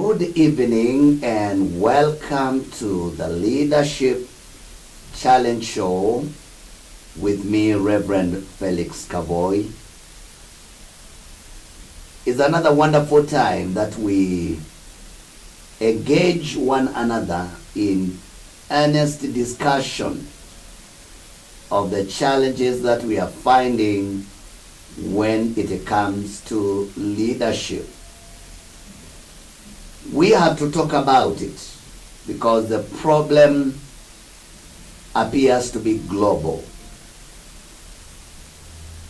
Good evening and welcome to the Leadership Challenge Show with me, Reverend Felix Kavoi. It's another wonderful time that we engage one another in earnest discussion of the challenges that we are finding when it comes to leadership. We have to talk about it because the problem appears to be global.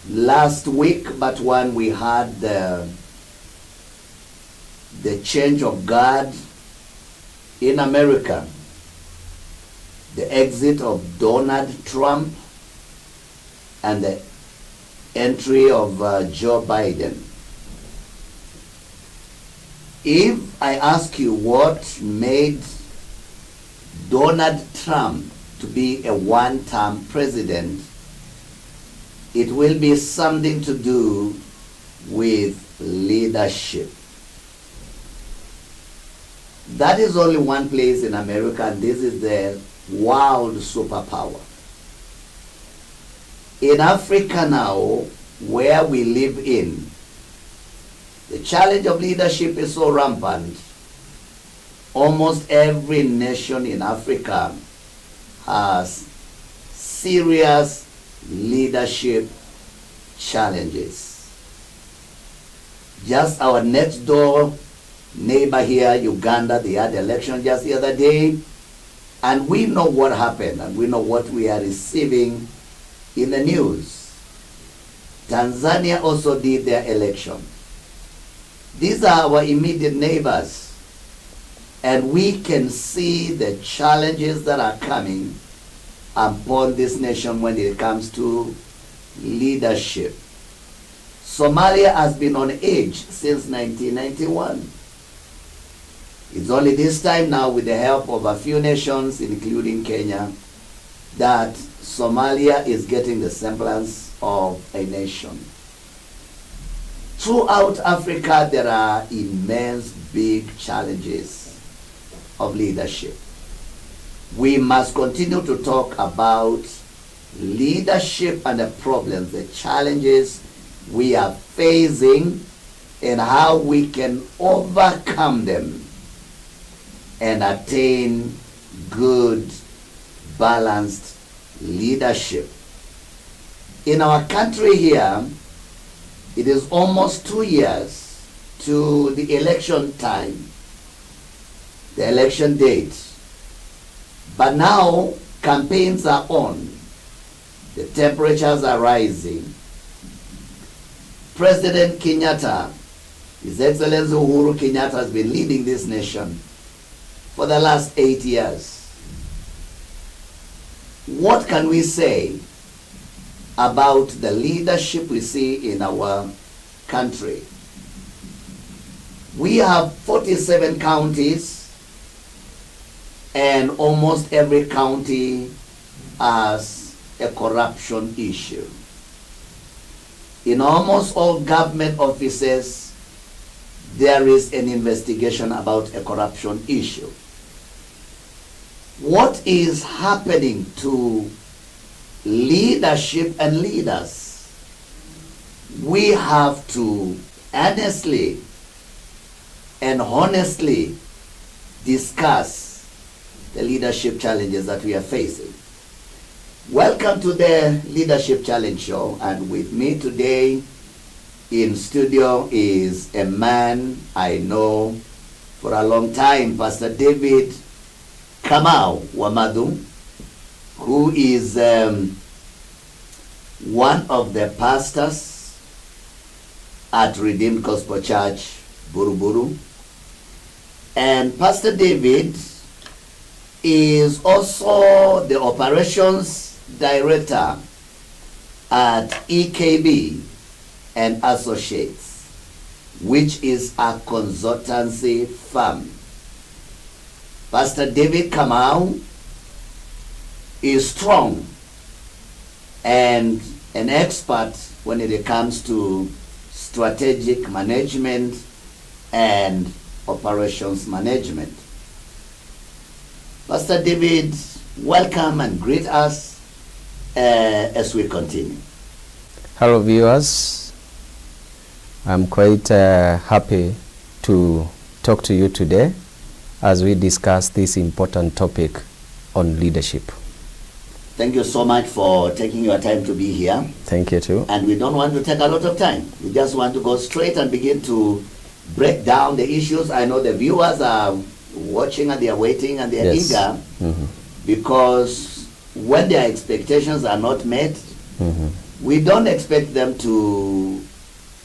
Last week, but when we had the change of guard in America, the exit of Donald Trump and the entry of Joe Biden. If I ask you what made Donald Trump to be a one-term president, it will be something to do with leadership. That is only one place in America, and this is the world superpower. In Africa now, where we live in, the challenge of leadership is so rampant. Almost every nation in Africa has serious leadership challenges. Just our next door neighbor here, Uganda, they had election just the other day, and we know what happened, and we know what we are receiving in the news. Tanzania also did their election. These are our immediate neighbors, and we can see the challenges that are coming upon this nation when it comes to leadership. Somalia has been on edge since 1991. It's only this time now, with the help of a few nations, including Kenya, that Somalia is getting the semblance of a nation. Throughout Africa, there are immense big challenges of leadership. We must continue to talk about leadership and the problems, the challenges we are facing, and how we can overcome them and attain good, balanced leadership. In our country here, it is almost 2 years to the election time, the election date. But now campaigns are on. The temperatures are rising. President Kenyatta, His Excellency Uhuru Kenyatta, has been leading this nation for the last 8 years. What can we say about the leadership we see in our country? We have 47 counties, and almost every county has a corruption issue. In almost all government offices, there is an investigation about a corruption issue. What is happening to leadership and leaders? We have to earnestly and honestly discuss the leadership challenges that we are facing. Welcome to the Leadership Challenge Show, and with me today in studio is a man I know for a long time, Pastor David Wamathu, who is one of the pastors at Redeemed Gospel Church, Buruburu. And Pastor David is also the operations director at EKB and Associates, which is a consultancy firm. Pastor David is strong and an expert when it comes to strategic management and operations management. Pastor David, welcome and greet us as we continue. Hello viewers, I'm quite happy to talk to you today as we discuss this important topic on leadership. Thank you so much for taking your time to be here. Thank you too. And we don't want to take a lot of time. We just want to go straight and begin to break down the issues. I know the viewers are watching and they are waiting and they are eager because when their expectations are not met, we don't expect them to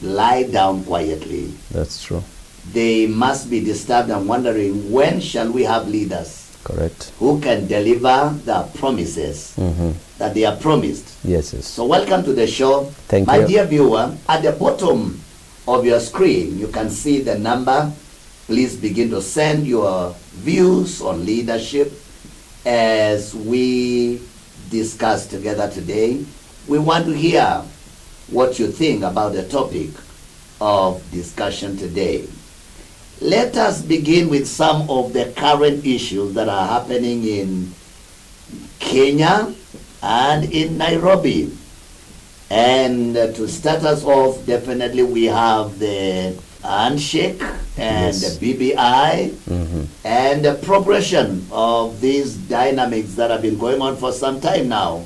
lie down quietly. That's true. They must be disturbed and wondering, when shall we have leaders? Correct. Who can deliver the promises that they are promised? Yes, yes. So welcome to the show. Thank My you. dear viewer, at the bottom of your screen, you can see the number. Please begin to send your views on leadership as we discuss together today. We want to hear what you think about the topic of discussion today. Let us begin with some of the current issues that are happening in Kenya and in Nairobi. And to start us off, definitely we have the handshake and the BBI and the progression of these dynamics that have been going on for some time now.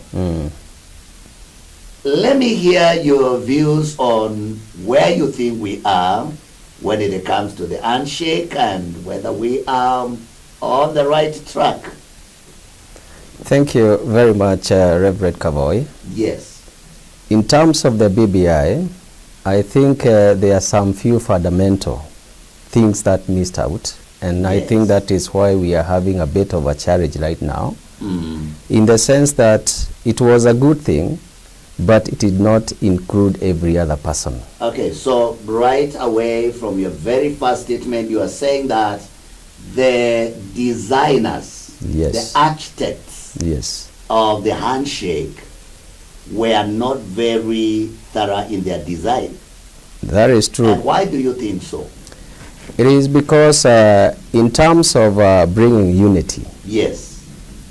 Let me hear your views on where you think we are when it comes to the handshake and whether we are on the right track. Thank you very much, Reverend Kavoi. Yes. In terms of the BBI, I think there are some few fundamental things that missed out, and I think that is why we are having a bit of a challenge right now, in the sense that it was a good thing, but it did not include every other person. Okay, so right away from your very first statement, you are saying that the designers, the architects of the handshake were not very thorough in their design. That is true. And why do you think so? It is because in terms of bringing unity,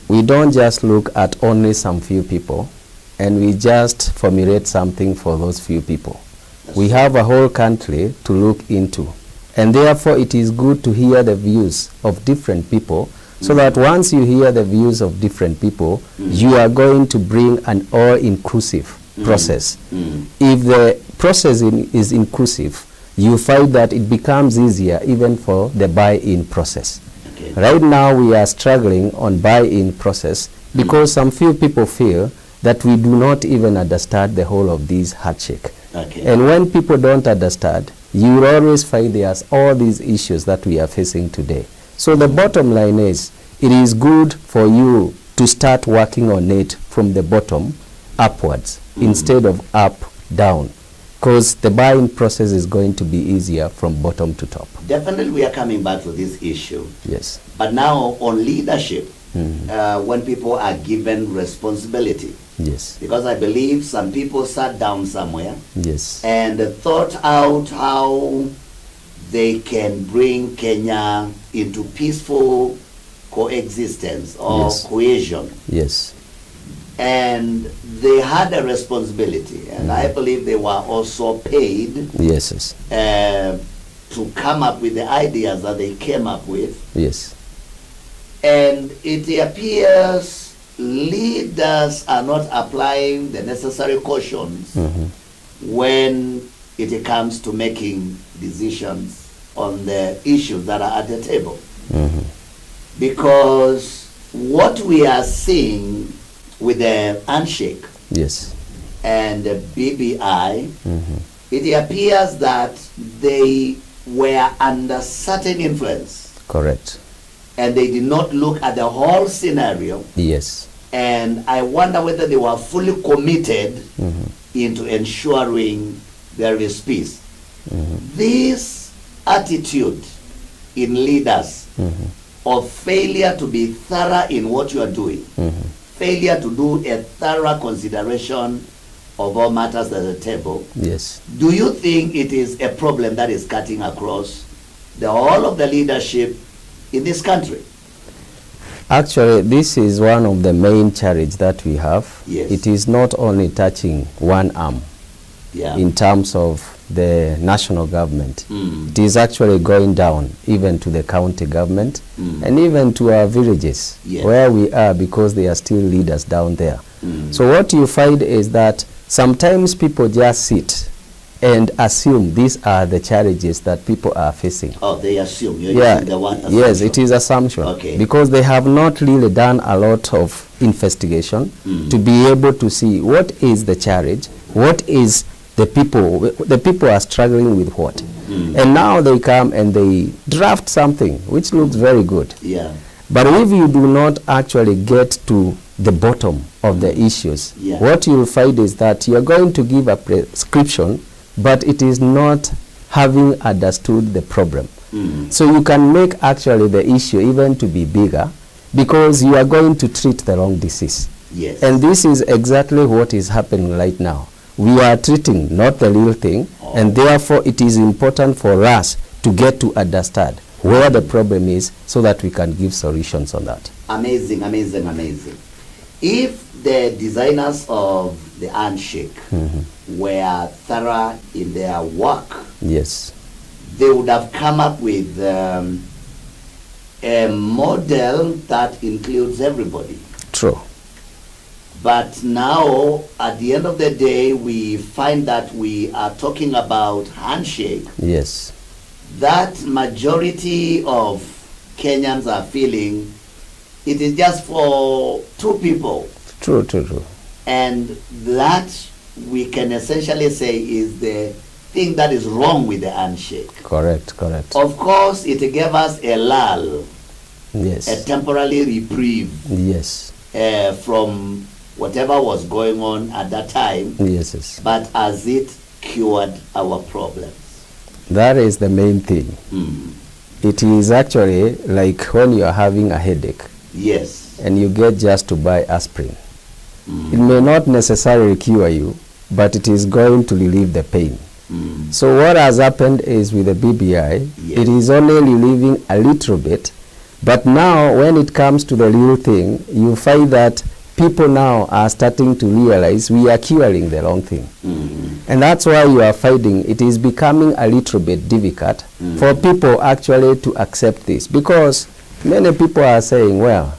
we don't just look at only some few people and we just formulate something for those few people. We have a whole country to look into, and therefore it is good to hear the views of different people, so that once you hear the views of different people, you are going to bring an all-inclusive process. If the process is inclusive, you find that it becomes easier even for the buy-in process. Right now we are struggling on buy-in process because some few people feel that we do not even understand the whole of this handshake. And when people don't understand, you will always find there's all these issues that we are facing today. So the bottom line is, it is good for you to start working on it from the bottom upwards instead of up, down, because the buying process is going to be easier from bottom to top. Definitely we are coming back to this issue. Yes. But now on leadership, when people are given responsibility, because I believe some people sat down somewhere and thought out how they can bring Kenya into peaceful coexistence or cohesion. And they had a responsibility, and I believe they were also paid to come up with the ideas that they came up with. And it appears leaders are not applying the necessary cautions when it comes to making decisions on the issues that are at the table. Because what we are seeing with the handshake and the BBI, it appears that they were under certain influence. And they did not look at the whole scenario. And I wonder whether they were fully committed into ensuring there is peace. This attitude in leaders of failure to be thorough in what you are doing, failure to do a thorough consideration of all matters at the table, do you think it is a problem that is cutting across all of the leadership in this country? Actually, this is one of the main challenges that we have. Yes. It is not only touching one arm in terms of the national government. It is actually going down even to the county government and even to our villages where we are, because they are still leaders down there. So what you find is that sometimes people just sit and assume these are the challenges that people are facing. Oh, they assume. You're using the one assumption. Yes, it is assumption. Okay. Because they have not really done a lot of investigation to be able to see what is the challenge, what is the people are struggling with what. And now they come and they draft something which looks very good. Yeah. But if you do not actually get to the bottom of the issues, what you will find is that you are going to give a prescription, but it is not having understood the problem. So you can make actually the issue even to be bigger, because you are going to treat the wrong disease. Yes. And this is exactly what is happening right now. We are treating not the real thing, and therefore it is important for us to get to understand where the problem is so that we can give solutions on that. Amazing, amazing, amazing. If the designers of the handshake were thorough in their work, yes, they would have come up with a model that includes everybody. True. But now, at the end of the day, we find that we are talking about handshake. Yes. That majority of Kenyans are feeling it is just for two people. True, true, true. And that we can essentially say is the thing that is wrong with the handshake. Correct, correct. Of course, it gave us a lull, yes, a temporary reprieve, yes, from whatever was going on at that time. Yes, yes. But has it cured our problems? That is the main thing. It is actually like when you are having a headache. Yes. And you get just to buy aspirin. It may not necessarily cure you, but it is going to relieve the pain. So what has happened is with the BBI, it is only relieving a little bit, but now when it comes to the real thing, you find that people now are starting to realize we are curing the wrong thing. And that's why you are finding it is becoming a little bit difficult for people actually to accept this, because many people are saying, well,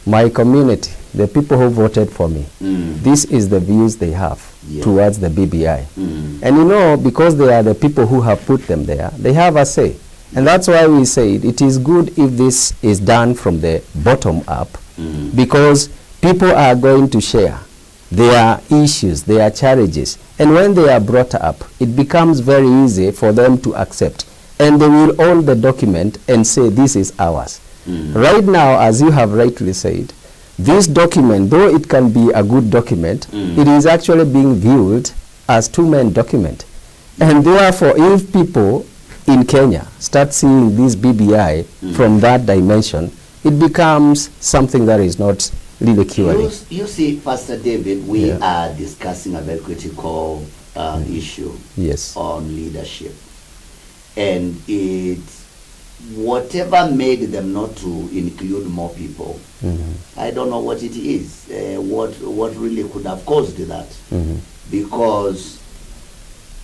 my community, the people who voted for me, this is the views they have towards the BBI. And you know, because they are the people who have put them there, they have a say. And that's why we say it is good if this is done from the bottom up, because people are going to share their issues, their challenges. And when they are brought up, it becomes very easy for them to accept. And they will own the document and say, this is ours. Right now, as you have rightly said, this document, though it can be a good document, it is actually being viewed as two-man document. And therefore, if people in Kenya start seeing this BBI from that dimension, it becomes something that is not really curing. You see, Pastor David, we are discussing a very critical issue on leadership. And whatever made them not to include more people, I don't know what it is, what really could have caused that. Because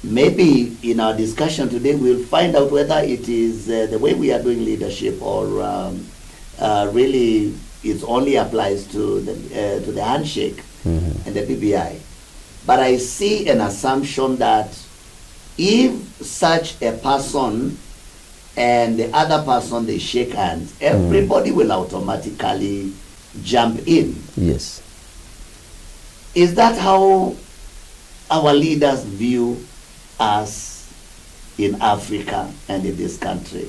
maybe in our discussion today we'll find out whether it is the way we are doing leadership, or really it only applies to the handshake and the BBI. But I see an assumption that if such a person and the other person, they shake hands, everybody will automatically jump in. Yes. Is that how our leaders view us in Africa and in this country?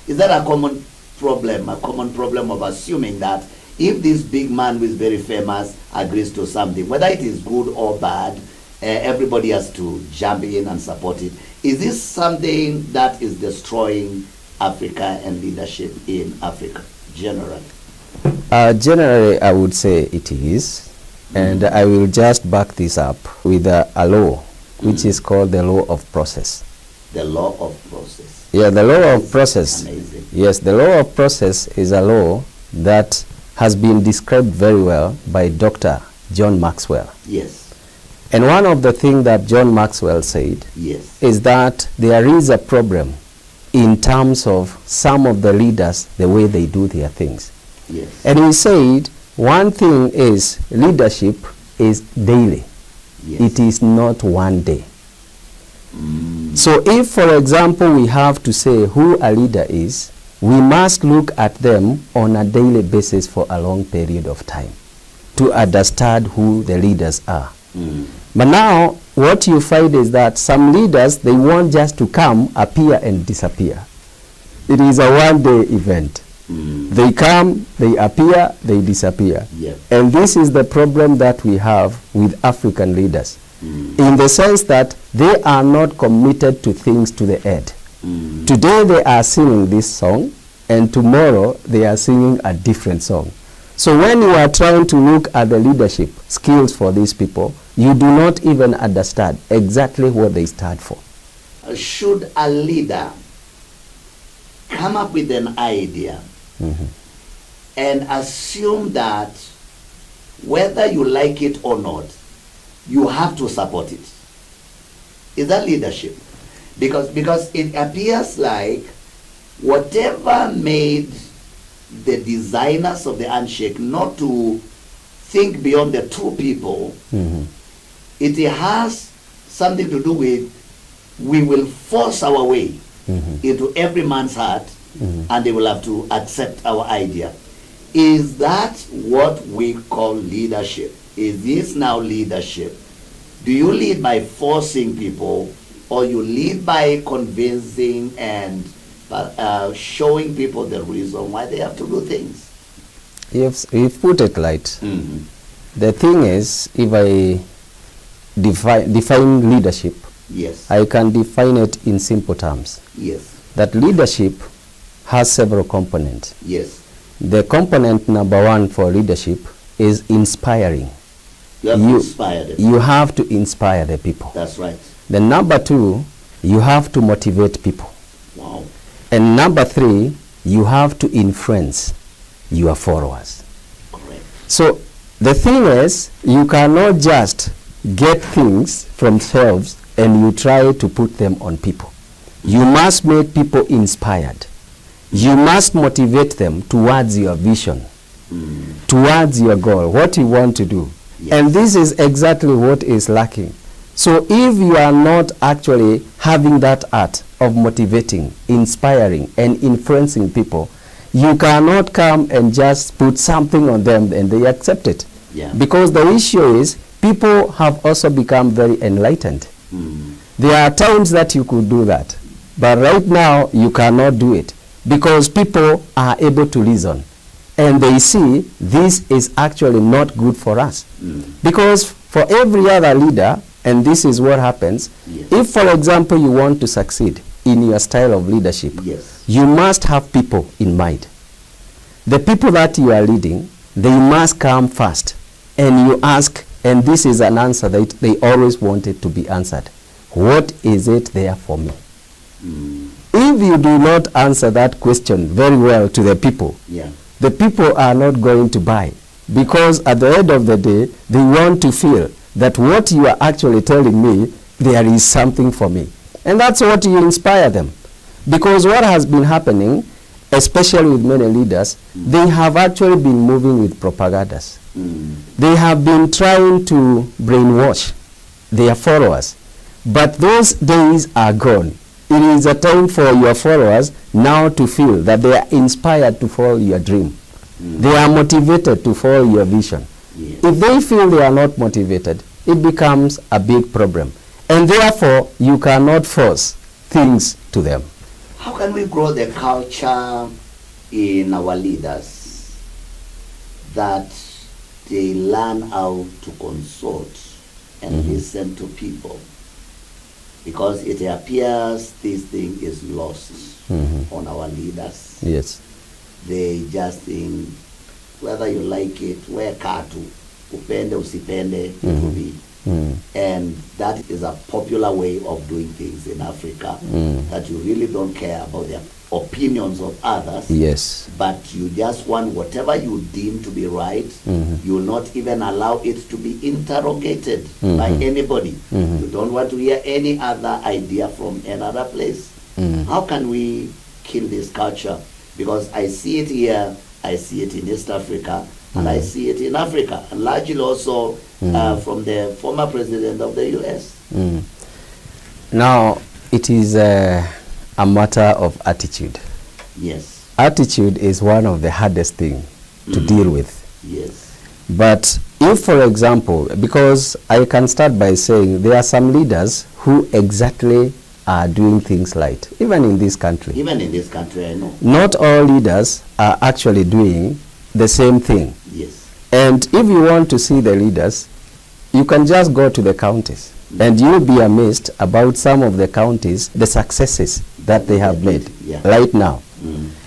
Is that a common problem of assuming that if this big man who is very famous agrees to something, whether it is good or bad, everybody has to jump in and support it? Is this something that is destroying Africa and leadership in Africa generally? Generally, I would say it is. And I will just back this up with a law, which is called the law of process. The law of process. Yeah, the law of process. Amazing. Yes, the law of process is a law that has been described very well by Dr. John Maxwell. Yes. And one of the things that John Maxwell said yes. is that there is a problem in terms of some of the leaders, the way they do their things. Yes. And he said, one thing is leadership is daily. Yes. It is not one day. So if, for example, we have to say who a leader is, we must look at them on a daily basis for a long period of time to understand who the leaders are. But now, what you find is that some leaders, they want just to come, appear, and disappear. It is a one-day event. They come, they appear, they disappear. Yep. And this is the problem that we have with African leaders, in the sense that they are not committed to things to the end. Today they are singing this song, and tomorrow they are singing a different song. So when you are trying to look at the leadership skills for these people, you do not even understand exactly what they stand for. Should a leader come up with an idea and assume that whether you like it or not, you have to support it? Is that leadership? Because it appears like whatever made the designers of the handshake not to think beyond the two people, it has something to do with we will force our way into every man's heart, and they will have to accept our idea. Is that what we call leadership? Is this now leadership? Do you lead by forcing people, or you lead by convincing and showing people the reason why they have to do things? You've put it right. The thing is, if I define leadership, yes, I can define it in simple terms. Yes. That leadership has several components. Yes. The component number one for leadership is inspiring. You have to inspire them. You have to inspire the people. That's right. Then number two, you have to motivate people. Wow. And number three, you have to influence your followers. Correct. So the thing is, you cannot just get things from selves and you try to put them on people. You must make people inspired. You must motivate them towards your vision, towards your goal, what you want to do. Yes. And this is exactly what is lacking. So if you are not actually having that art of motivating, inspiring, and influencing people, you cannot come and just put something on them and they accept it. Yeah. Because the issue is, people have also become very enlightened. There are times that you could do that, but right now you cannot do it because people are able to listen and they see this is actually not good for us. Because for every other leader, and this is what happens, yes, if for example you want to succeed in your style of leadership, yes, you must have people in mind. The people that you are leading, they must come first, and you ask, and this is an answer that they always wanted to be answered. What is it there for me? If you do not answer that question very well to the people, yeah, the people are not going to buy, because at the end of the day, they want to feel that what you are actually telling me, there is something for me. And that's what you inspire them. Because what has been happening, especially with many leaders, they have actually been moving with propagandas. They have been trying to brainwash their followers. But those days are gone. It is a time for your followers now to feel that they are inspired to follow your dream. They are motivated to follow your vision. Yes. If they feel they are not motivated, it becomes a big problem. And therefore, you cannot force things to them. How can we grow the culture in our leaders that they learn how to consult and listen to people? Because it appears this thing is lost on our leaders. Yes. They just think, whether you like it, wear katu, upende, usipende, it will be. And that is a popular way of doing things in Africa, that you really don't care about the opinions of others. Yes. But you just want whatever you deem to be right. You will not even allow it to be interrogated by anybody. You don't want to hear any other idea from another place. How can we kill this culture? Because I see it here, I see it in East Africa, and I see it in Africa, and largely also from the former president of the U.S. Now, it is a matter of attitude. Yes. Attitude is one of the hardest things to deal with. Yes. But if, for example, because I can start by saying there are some leaders who exactly are doing things right, even in this country. Even in this country, I know. Not all leaders are actually doing the same thing. Yes. And if you want to see the leaders, you can just go to the counties, and you'll be amazed about some of the counties, the successes that they have made right now.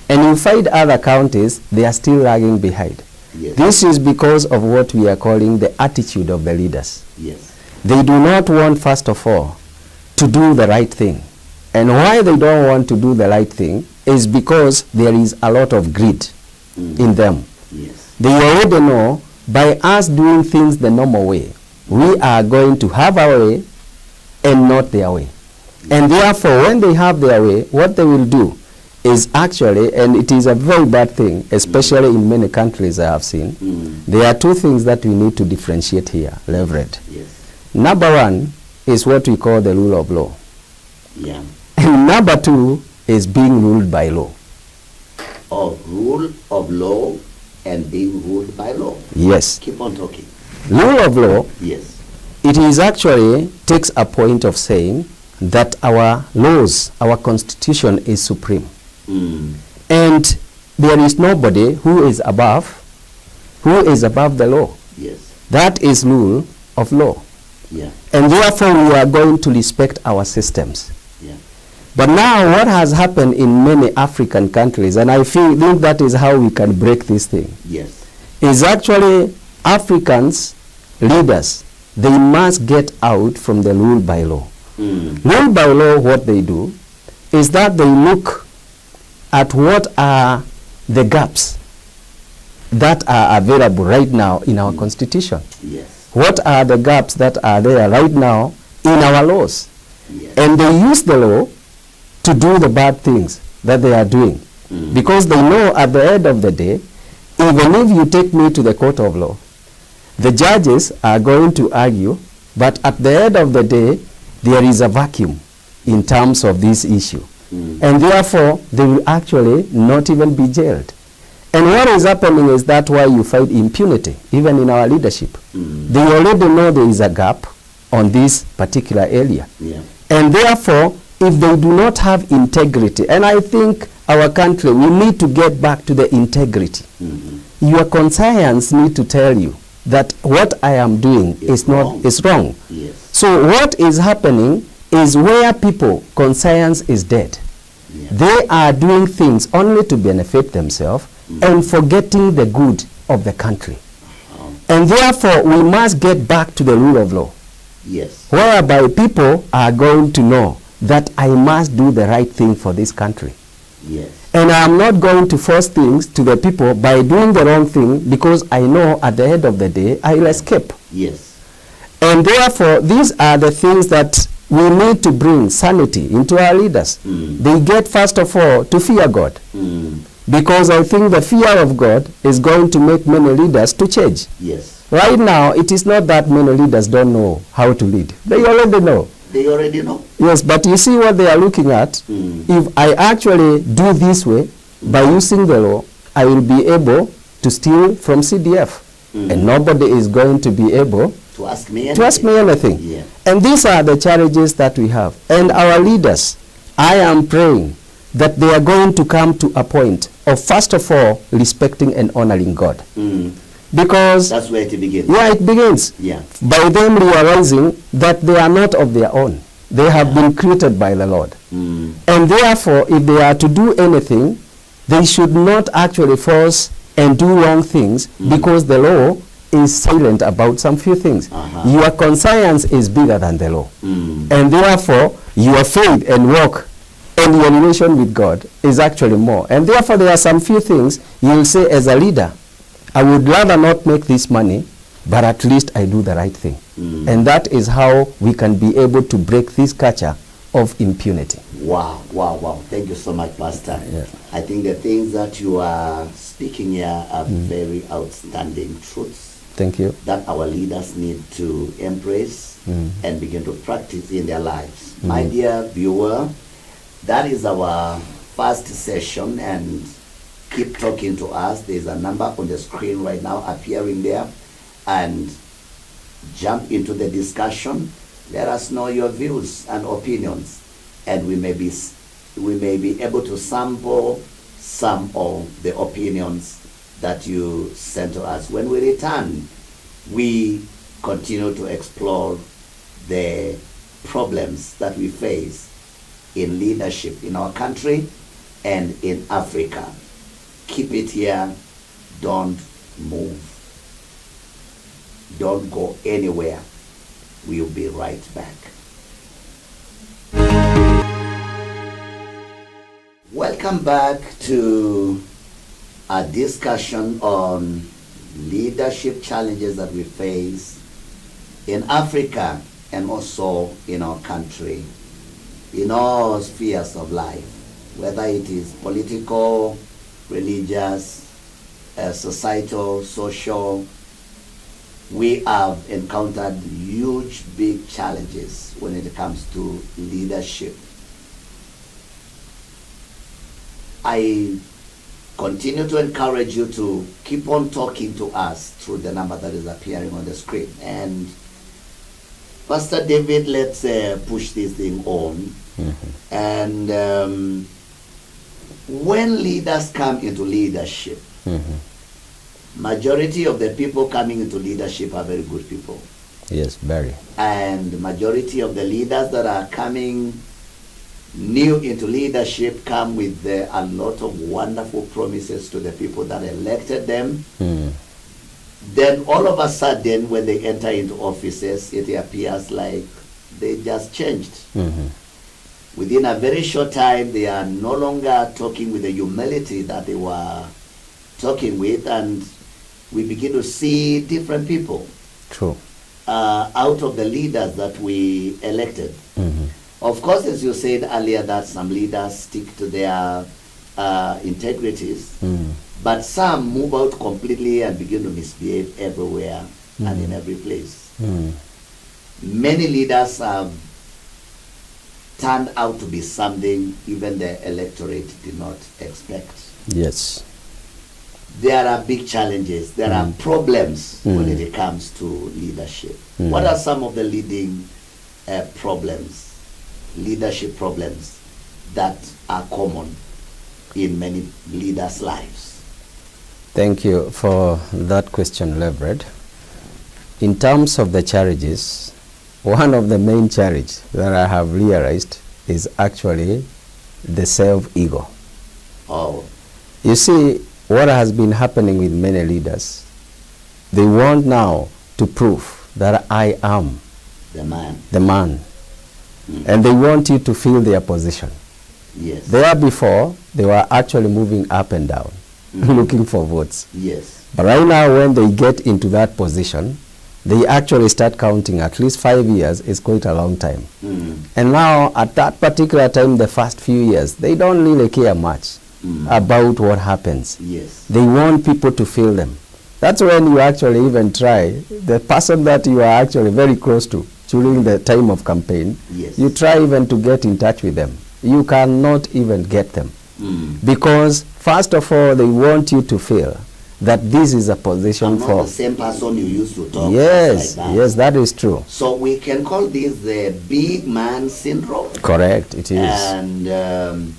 And you find other counties, they are still lagging behind. Yes. This is because of what we are calling the attitude of the leaders. Yes. They do not want, first of all, to do the right thing. And why they don't want to do the right thing is because there is a lot of greed in them. Yes. They already know by us doing things the normal way, we are going to have our way and not their way. And therefore, when they have their way, what they will do is actually, and it is a very bad thing, especially in many countries I have seen, there are two things that we need to differentiate here, Reverend. Yes. Number one is what we call the rule of law. Yeah. And number two is being ruled by law. Of rule of law and being ruled by law. Yes. Keep on talking. Rule of law, yes, it is actually takes a point of saying that our laws, our constitution is supreme. And there is nobody who is above the law. Yes. That is rule of law. Yeah. And therefore we are going to respect our systems. Yeah. But now what has happened in many African countries, and I think that is how we can break this thing, yes, is actually Africans, leaders, they must get out from the rule by law. Rule by law, what they do is that they look at what are the gaps that are available right now in our constitution. Yes. What are the gaps that are there right now in our laws? Yes. And they use the law to do the bad things that they are doing. Because they know at the end of the day, even if you take me to the court of law, the judges are going to argue, but at the end of the day, there is a vacuum in terms of this issue. And therefore, they will actually not even be jailed. And what is happening is that why you find impunity, even in our leadership. They already know there is a gap on this particular area. Yeah. And therefore, if they do not have integrity, and I think our country, we need to get back to the integrity. Your conscience need to tell you that what I am doing is wrong. Yes. So what is happening is where people, conscience is dead. Yeah. They are doing things only to benefit themselves and forgetting the good of the country. And therefore, we must get back to the rule of law. Yes. Whereby people are going to know that I must do the right thing for this country. Yes. And I am not going to force things to the people by doing the wrong thing because I know at the end of the day I will escape. Yes. And therefore, these are the things that we need to bring sanity into our leaders. They get, first of all, to fear God. Because I think the fear of God is going to make many leaders to change. Yes. Right now, it is not that many leaders don't know how to lead. They already know. They already know. Yes, but you see what they are looking at. If I actually do this way, by using the law, I will be able to steal from CDF. And nobody is going to be able to ask me anything. Yeah. And these are the challenges that we have. And our leaders, I am praying that they are going to come to a point of, first of all, respecting and honoring God. Because that's where it begins. Yeah, it begins. Yeah. By them realizing that they are not of their own. They have been created by the Lord. And therefore, if they are to do anything, they should not actually force and do wrong things because the law is silent about some few things. Your conscience is bigger than the law. And therefore, your faith and walk and your relation with God is actually more. And therefore, there are some few things you'll say as a leader, I would rather not make this money, but at least I do the right thing. And that is how we can be able to break this culture of impunity. Wow, wow, wow. Thank you so much, Pastor. Yeah. I think the things that you are speaking here are very outstanding truths. Thank you. That our leaders need to embrace and begin to practice in their lives. My dear viewer, that is our first session, and keep talking to us. There's a number on the screen right now appearing there, and jump into the discussion. Let us know your views and opinions, and we may be able to sample some of the opinions that you sent to us. When we return, we continue to explore the problems that we face in leadership in our country and in Africa. Keep it here. Don't move. Don't go anywhere. We'll be right back. Welcome back to a discussion on leadership challenges that we face in Africa and also in our country, in all spheres of life, whether it is political, religious, societal, social. We have encountered huge, big challenges when it comes to leadership. I continue to encourage you to keep on talking to us through the number that is appearing on the screen. And Pastor David, let's push this thing on. And when leaders come into leadership, majority of the people coming into leadership are very good people. Yes, very. And the majority of the leaders that are coming new into leadership come with a lot of wonderful promises to the people that elected them. Then all of a sudden, when they enter into offices, it appears like they just changed. Within a very short time, they are no longer talking with the humility that they were talking with, and we begin to see different people. True. Out of the leaders that we elected. Of course, as you said earlier, that some leaders stick to their integrities, but some move out completely and begin to misbehave everywhere and in every place. Many leaders have turned out to be something even the electorate did not expect. Yes. There are big challenges. There are problems when it comes to leadership. What are some of the leading problems, leadership problems that are common in many leaders' lives? Thank you for that question, Reverend. In terms of the challenges, one of the main challenges that I have realized is actually the self-ego. Oh. You see, what has been happening with many leaders, they want now to prove that I am the man. The man. And they want you to fill their position. Yes. There before, they were actually moving up and down, looking for votes. Yes. But right now, when they get into that position, they actually start counting at least 5 years is quite a long time. And now, at that particular time, the first few years, they don't really care much about what happens. Yes. They want people to feel them. That's when you actually even try, the person that you are actually very close to during the time of campaign, yes, you try even to get in touch with them. You cannot even get them. Because, first of all, they want you to feel that this is a position I'm for... not the same person you used to talk Yes, like that. Yes, that is true. So we can call this the big man syndrome. Correct, it is. And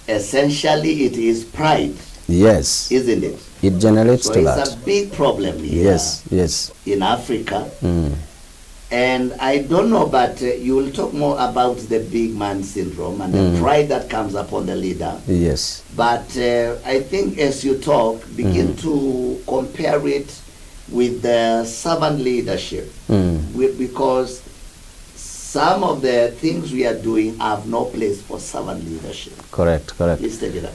essentially it is pride. Yes. Isn't it? It generates to that. So it's a big problem here. Yes, yes. In Africa. And I don't know, but you will talk more about the big man syndrome and the pride that comes upon the leader. Yes. But I think as you talk, begin to compare it with the servant leadership, because some of the things we are doing have no place for servant leadership. Correct, correct. Please take it up.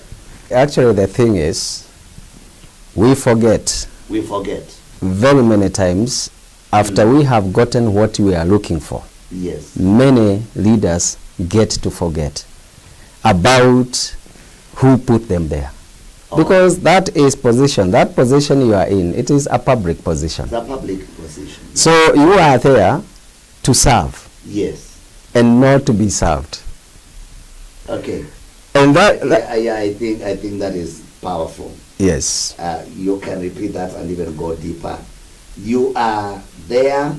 Actually, the thing is, we forget. We forget. Very many times, after we have gotten what we are looking for, yes, many leaders get to forget about who put them there. Because that is position. That position you are in, it is a public position. It's a public position. Yes. So you are there to serve. Yes. And not to be served. Okay. And that, I think that is powerful. Yes. You can repeat that and even go deeper. You are there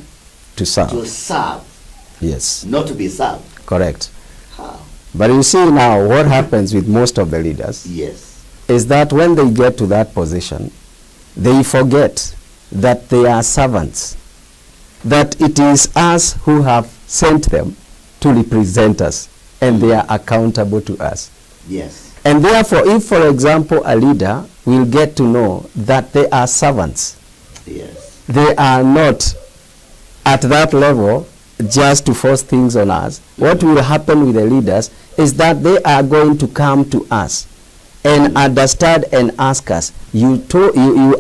to serve. To serve. Yes. Not to be served. Correct. How? But you see now what happens with most of the leaders. Yes. Is that when they get to that position, they forget that they are servants. That it is us who have sent them to represent us, and they are accountable to us. Yes. And therefore, if, for example, a leader will get to know that they are servants, yes, they are not at that level just to force things on us. What will happen with the leaders is that they are going to come to us and understand and ask us, you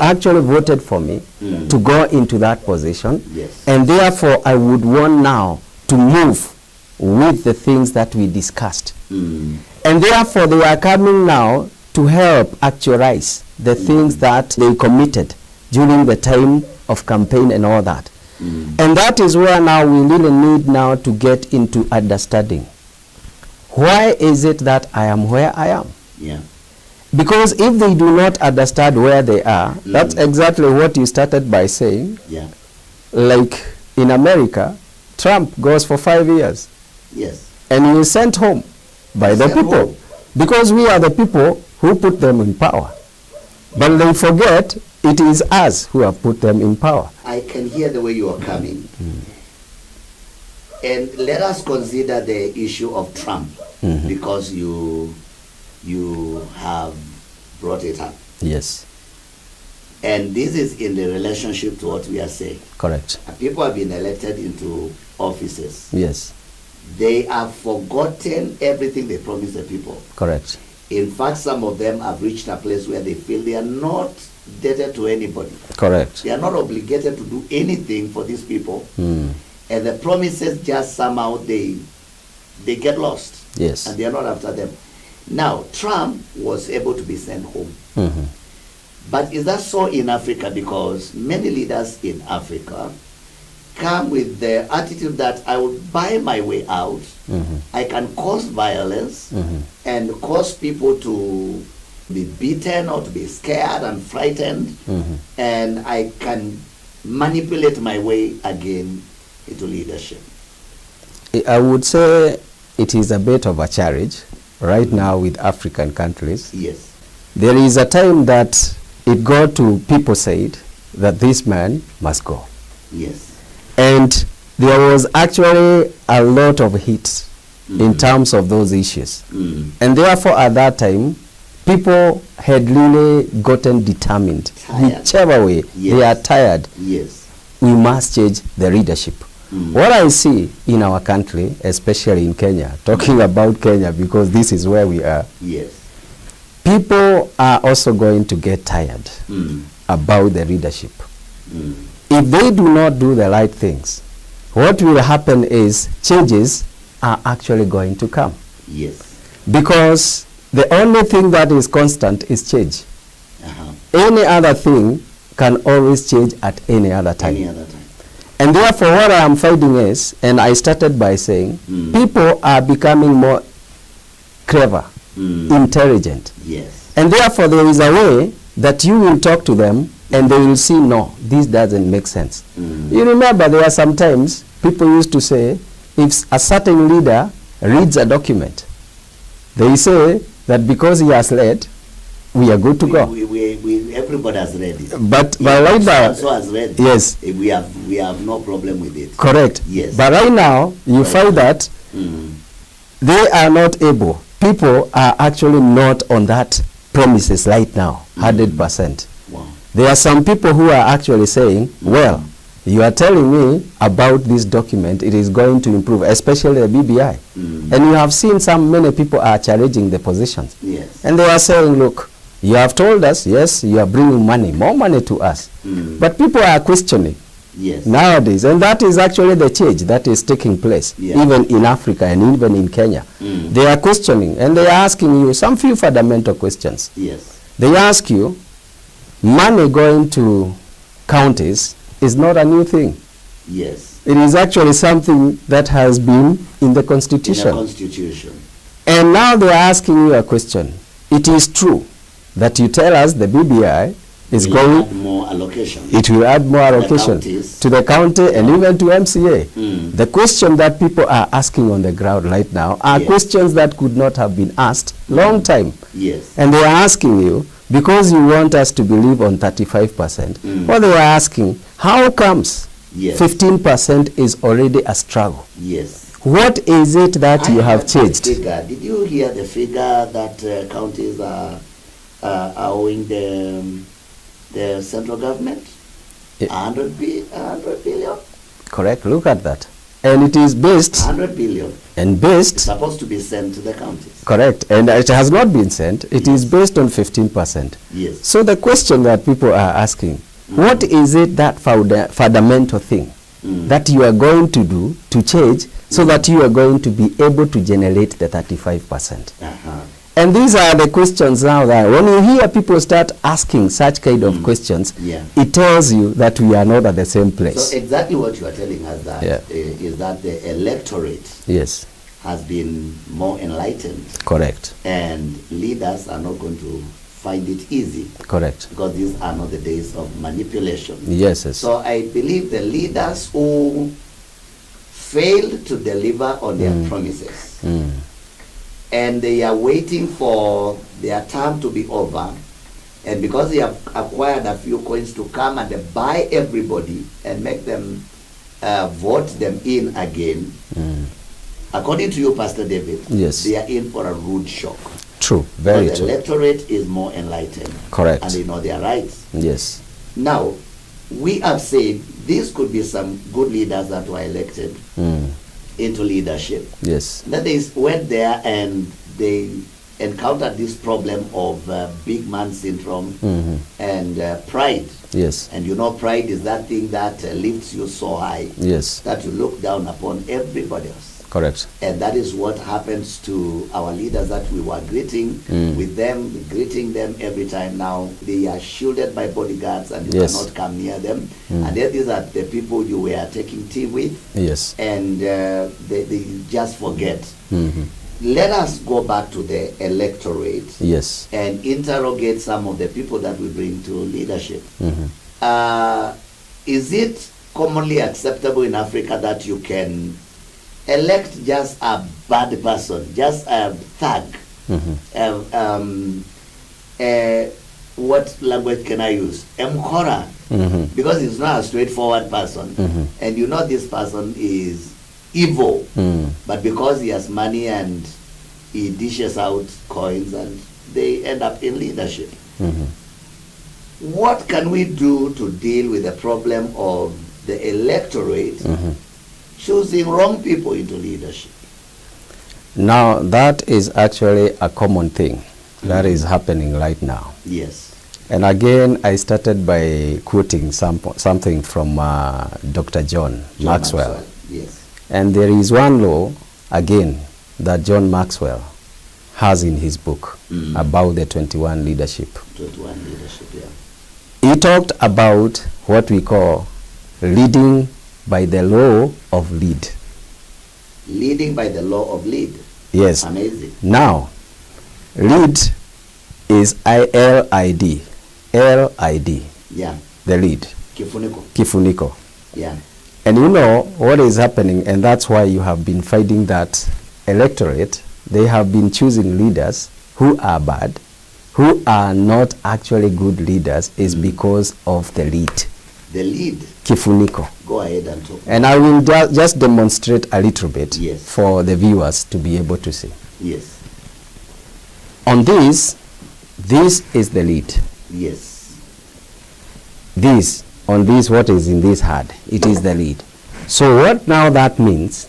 actually voted for me to go into that position, yes, and therefore I would want now to move with the things that we discussed. And therefore they are coming now to help actualize the things that they committed during the time of campaign and all that. And that is where now we really need now to get into understanding. Why is it that I am where I am? Yeah. Because if they do not understand where they are, that's exactly what you started by saying. Yeah. Like in America, Trump goes for 5 years. Yes. And he is sent home by the people. Because we are the people who put them in power. But they forget it is us who have put them in power. I can hear the way you are coming. And let us consider the issue of Trump, because you have brought it up. Yes. And this is in the relationship to what we are saying. Correct. People have been elected into offices. Yes. They have forgotten everything they promised the people. Correct. In fact, some of them have reached a place where they feel they are not indebted to anybody. Correct. They are not obligated to do anything for these people. And the promises just somehow they get lost. Yes. And they are not after them. Now, Trump was able to be sent home. But is that so in Africa? Because many leaders in Africa come with the attitude that I will buy my way out. I can cause violence and cause people to be beaten or to be scared and frightened. And I can manipulate my way again into leadership. I would say it is a bit of a challenge right now with African countries. Yes. There is a time that it got to people said that this man must go. Yes. And there was actually a lot of hits in terms of those issues. And therefore at that time, people had really gotten determined. Whichever way they are tired, we must change the leadership. What I see in our country, especially in Kenya, talking about Kenya because this is where we are, people are also going to get tired about the leadership. If they do not do the right things, what will happen is changes are actually going to come. Because the only thing that is constant is change. Any other thing can always change at any other time. And therefore what I am finding is, and I started by saying, people are becoming more clever, intelligent. And therefore there is a way that you will talk to them and they will see, no, this doesn't make sense. You remember there are sometimes people used to say, if a certain leader reads a document, they say that because he has read, we are good to go. Everybody has read it. But right now, also has read it. Yes, we have no problem with it. Correct. Yes. But right now, you find that they are not able. People are actually not on that promises right now, 100%. Wow. There are some people who are actually saying, well, you are telling me about this document, it is going to improve, especially the BBI. And you have seen many people are challenging the positions. Yes. And they are saying, look, you have told us, yes, you are bringing money, more money to us. But people are questioning nowadays. And that is actually the change that is taking place, even in Africa and even in Kenya. They are questioning and they are asking you some few fundamental questions. Yes. They ask you, money going to counties is not a new thing. Yes. It is actually something that has been in the Constitution. In the Constitution. And now they are asking you a question. It is true that you tell us the BBI is going... add more allocation. It will add more allocation to the county and even to MCA. The question that people are asking on the ground right now are questions that could not have been asked long time. Yes. And they are asking you, because you want us to believe on 35%, what they are asking, how comes 15% is already a struggle? Yes. What is it that you have changed? Did you hear the figure that counties are owing the central government? 100 billion? Correct, look at that. And it is based... 100 billion. And based... It's supposed to be sent to the counties. Correct. And it has not been sent. It is based on 15%. Yes. So the question that people are asking, what is it that fundamental thing that you are going to do to change so that you are going to be able to generate the 35%? And these are the questions now that when you hear people start asking such kind of questions, it tells you that we are not at the same place. So exactly what you are telling us that is that the electorate has been more enlightened. Correct. And leaders are not going to find it easy. Correct. Because these are not the days of manipulation. Yes. So I believe the leaders who failed to deliver on their promises and they are waiting for their term to be over, and because they have acquired a few coins to come and buy everybody and make them vote them in again, according to you, Pastor David, they are in for a rude shock. True, very true. The electorate is more enlightened. Correct. And they know their rights. Yes. Now, we have said these could be some good leaders that were elected into leadership. Yes. That they went there and they encountered this problem of big man syndrome and pride. Yes. And you know, pride is that thing that lifts you so high that you look down upon everybody else. Correct. And that is what happens to our leaders that we were greeting with them, greeting them every time. Now they are shielded by bodyguards and you cannot come near them. And then these are the people you were taking tea with. Yes. And they just forget. Let us go back to the electorate and interrogate some of the people that we bring to leadership. Is it commonly acceptable in Africa that you can elect just a bad person, just a thug? What language can I use? Mkora. Because he's not a straightforward person. And you know this person is evil. But because he has money and he dishes out coins and they end up in leadership. What can we do to deal with the problem of the electorate choosing wrong people into leadership? Now, that is actually a common thing that is happening right now. Yes. And again, I started by quoting something from Dr. John Maxwell. Yes. And there is one law, again, that John Maxwell has in his book about the 21 leadership. 21 leadership, yeah. He talked about what we call leading by the law of lead. Leading by the law of lead. Yes. Amazing. Now, lead is L-I-D. L-I-D. Yeah. The lead. Kifuniko. Kifuniko. Yeah. And you know what is happening, and that's why you have been finding that electorate, they have been choosing leaders who are bad, who are not actually good leaders, is because of the lead. The lead. Kifuniko. Go ahead and talk. And I will just demonstrate a little bit for the viewers to be able to see. Yes. On this is the lead. Yes. this, on this, what is in this heart, it is the lead. So what now that means,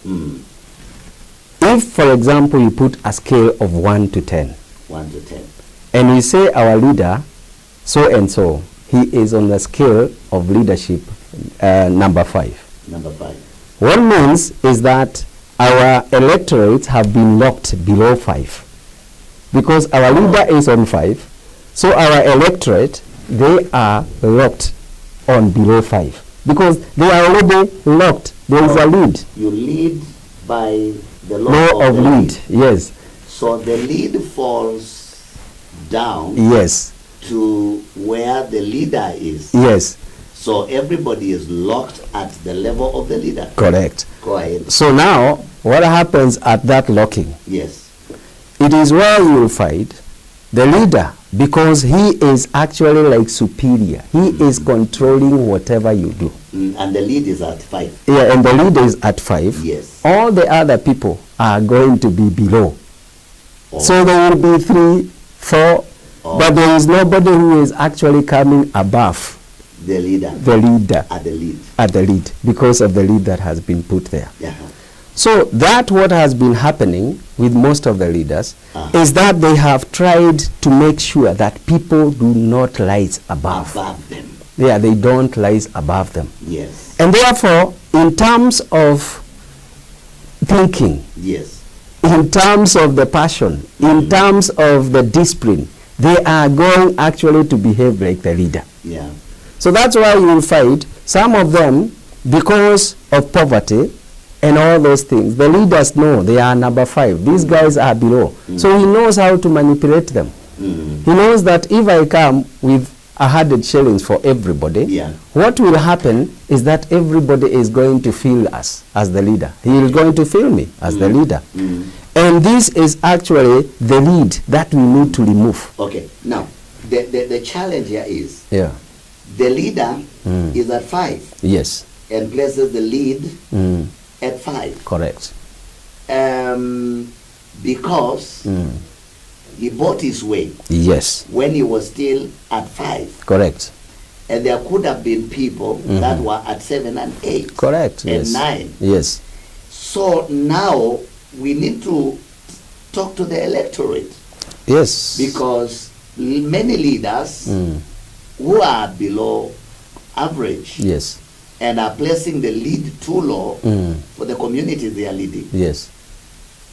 if, for example, you put a scale of 1 to 10, 1 to 10, and we say our leader, so and so, he is on the scale of leadership number 5. Number 5. What means is that our electorates have been locked below 5. Because our leader is on 5, so our electorate, they are locked on below 5. Because they are already locked. There is a lead. You lead by the law of lead. Yes. So the lead falls down. Yes. To where the leader is. Yes. So everybody is locked at the level of the leader. Correct. Go ahead. So now, what happens at that locking? Yes. It is where you will find the leader, because he is actually like superior. He is controlling whatever you do. And the lead is at 5. Yeah, and the lead is at 5. Yes. All the other people are going to be below. So there will be 3, 4, but there is nobody who is actually coming above the leader. The leader. At the lead. At the lead, because of the lead that has been put there. Yeah. So that what has been happening with most of the leaders is that they have tried to make sure that people do not rise above them. Yeah, they don't rise above them. Yes. And therefore, in terms of thinking, yes, in terms of the passion, in terms of the discipline, they are going actually to behave like the leader. Yeah. So that's why you will find some of them, because of poverty and all those things, the leaders know they are number 5. These guys are below. So he knows how to manipulate them. He knows that if I come with 100 shillings for everybody, what will happen is that everybody is going to feel us as the leader. He is going to feel me as the leader. And this is actually the lead that we need to remove. Okay. Now, the challenge here is the leader is at 5. Yes. And places the lead at 5. Correct. Because he bought his way. Yes. When he was still at 5. Correct. And there could have been people that were at 7 and 8. Correct. And 9. Yes. So now we need to talk to the electorate. Yes. Because many leaders who are below average and are placing the lead too low for the communities they are leading. Yes.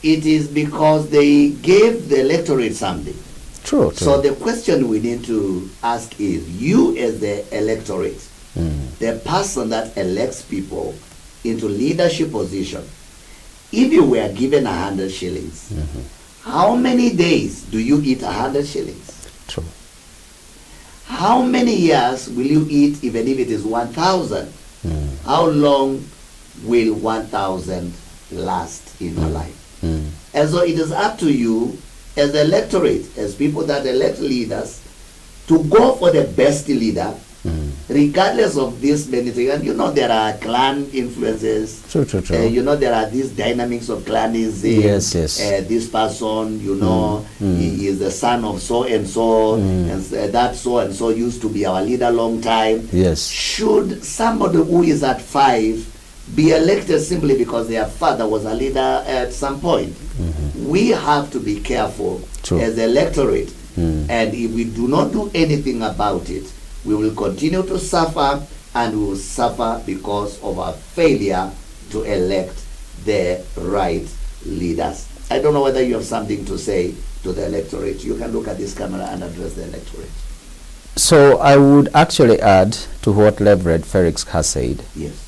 It is because they gave the electorate something. True. So the question we need to ask is, you as the electorate, the person that elects people into leadership position, if you were given 100 shillings, how many days do you eat 100 shillings? True. How many years will you eat even if it is 1,000? How long will 1,000 last in your life? And so it is up to you as the electorate, as people that elect leaders, to go for the best leader, regardless of this many things. And you know there are clan influences. True. You know there are these dynamics of clanism. Yes. This person, you know, he is the son of so and so, and that so and so used to be our leader long time. Yes. Should somebody who is at 5 be elected simply because their father was a leader at some point? We have to be careful as the electorate, and if we do not do anything about it, we will continue to suffer, and we will suffer because of our failure to elect the right leaders. I don't know whether you have something to say to the electorate. You can look at this camera and address the electorate. So I would actually add to what Reverend Felix has said. Yes.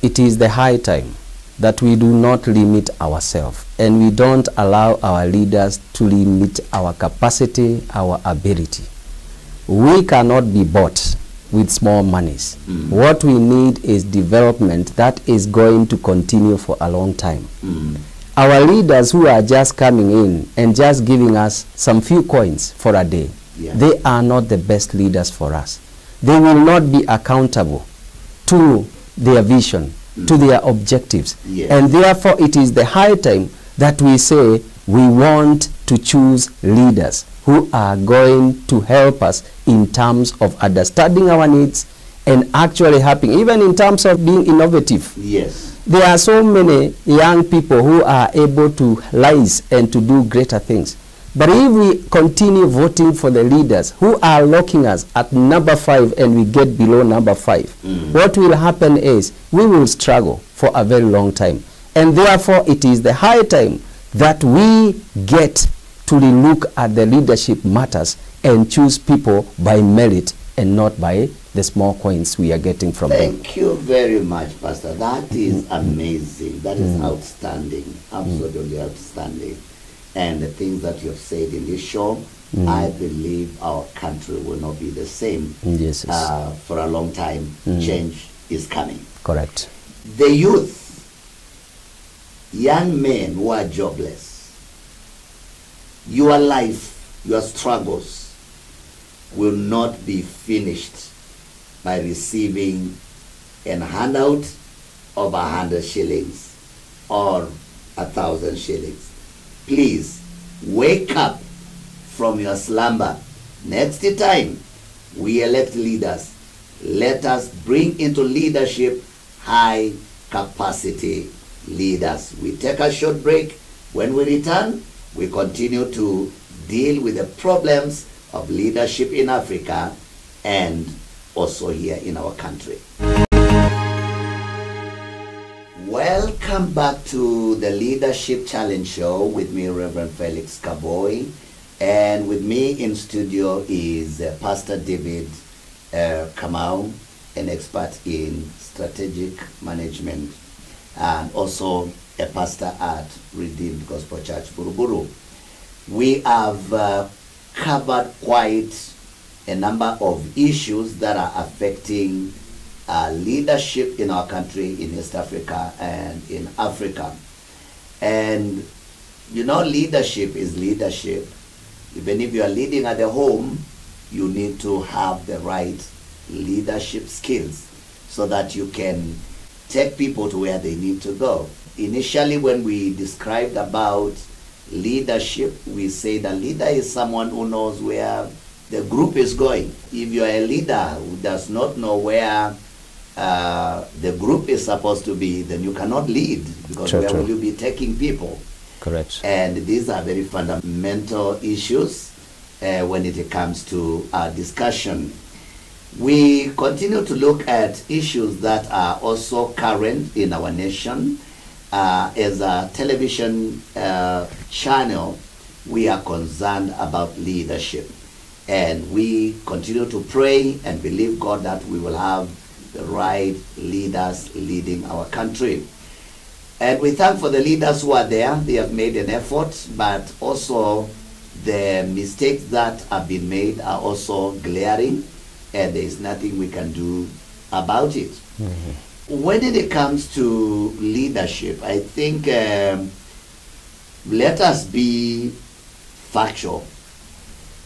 It is the high time that we do not limit ourselves, and we don't allow our leaders to limit our capacity, our ability. We cannot be bought with small monies. What we need is development that is going to continue for a long time. Our leaders who are just coming in and just giving us some few coins for a day, they are not the best leaders for us. They will not be accountable to their vision, to their objectives. And therefore it is the high time that we say we want to choose leaders who are going to help us in terms of understanding our needs and actually happening, even in terms of being innovative. Yes. There are so many young people who are able to rise and to do greater things. But if we continue voting for the leaders who are locking us at number 5 and we get below number 5, what will happen is we will struggle for a very long time. And therefore, it is the high time that we get to relook at the leadership matters and choose people by merit and not by the small coins we are getting from them. Thank you very much, Pastor. That is amazing. That is outstanding. Absolutely outstanding. And the things that you have said in this show, I believe our country will not be the same for a long time. Change is coming. Correct. The youth, young men who are jobless, your life, your struggles will not be finished by receiving an handout of 100 shillings or 1,000 shillings. Please wake up from your slumber. Next time we elect leaders, let us bring into leadership high capacity leaders. We take a short break. When we return, we continue to deal with the problems of leadership in Africa and also here in our country. Welcome back to the Leadership Challenge Show with me, Reverend Felix Kavoi, and with me in studio is Pastor David Kamau, an expert in strategic management and also a pastor at Redeemed Gospel Church, Buruburu. We have covered quite a number of issues that are affecting leadership in our country, in East Africa and in Africa. And you know, leadership is leadership. Even if you are leading at the home, you need to have the right leadership skills so that you can take people to where they need to go. Initially, when we described about leadership, we say that leader is someone who knows where the group is going. If you are a leader who does not know where the group is supposed to be, then you cannot lead, because where will you be taking people? Correct. And these are very fundamental issues when it comes to our discussion. We continue to look at issues that are also current in our nation. As a television channel, we are concerned about leadership. And we continue to pray and believe God that we will have the right leaders leading our country. And we thank for the leaders who are there. They have made an effort, but also the mistakes that have been made are also glaring, and there is nothing we can do about it. When it comes to leadership, I think let us be factual.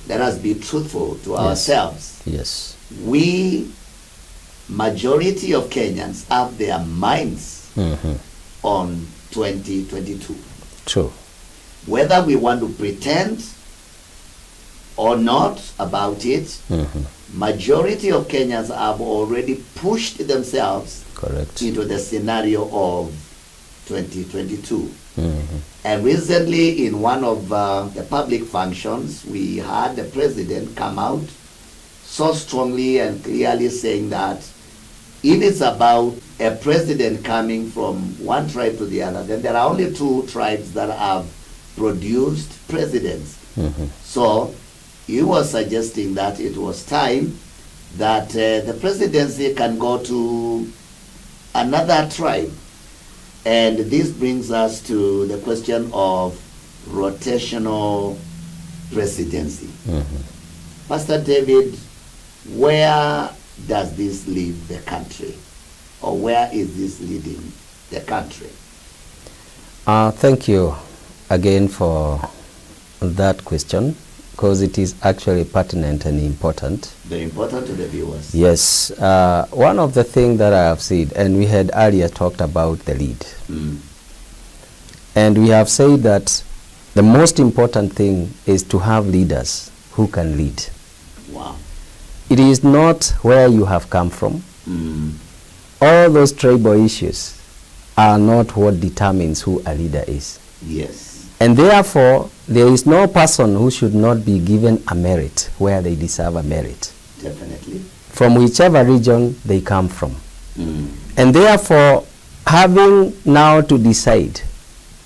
Let us be truthful to ourselves. Yes. We, majority of Kenyans, have their minds on 2022. True. Whether we want to pretend or not about it, majority of Kenyans have already pushed themselves into the scenario of 2022. And recently, in one of the public functions, we had the president come out so strongly and clearly saying that if it's about a president coming from one tribe to the other, then there are only two tribes that have produced presidents. So he was suggesting that it was time that the presidency can go to another tribe. And this brings us to the question of rotational presidency. Pastor David, where does this leave the country? Or where is this leading the country? Thank you again for that question, because it is actually pertinent and important. Very important to the viewers. Yes. One of the things that I have said, and we had earlier talked about the lead. And we have said that the most important thing is to have leaders who can lead. Wow. It is not where you have come from. All those tribal issues are not what determines who a leader is. Yes. And therefore, there is no person who should not be given a merit where they deserve a merit. Definitely. From whichever region they come from. And therefore, having now to decide